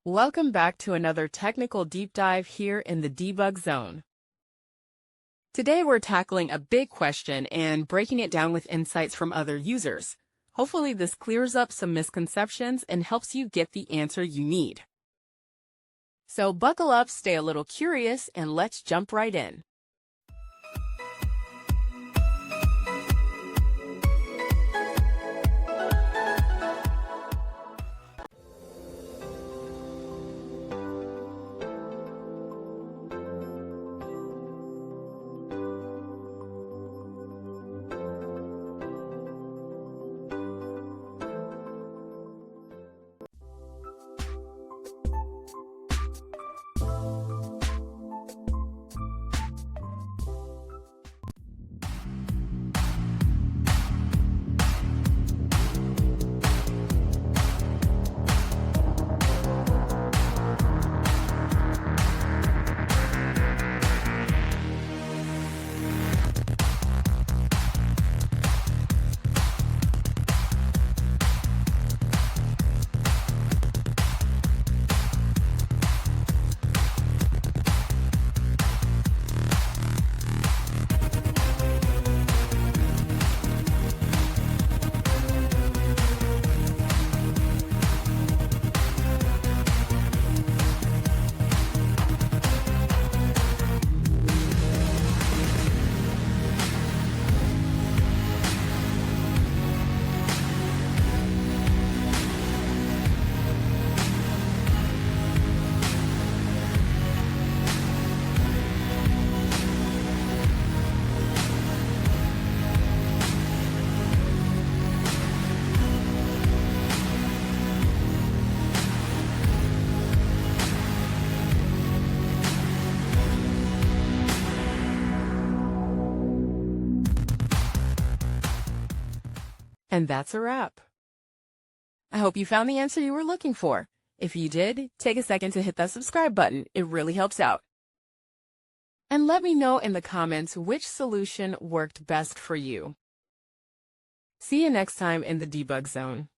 Welcome back to another technical deep dive here in the debug zone. Today we're tackling a big question and breaking it down with insights from other users. Hopefully this clears up some misconceptions and helps you get the answer you need. So buckle up, stay a little curious, and let's jump right in. And that's a wrap. I hope you found the answer you were looking for. If you did, take a second to hit that subscribe button. It really helps out. And let me know in the comments which solution worked best for you. See you next time in the debug zone.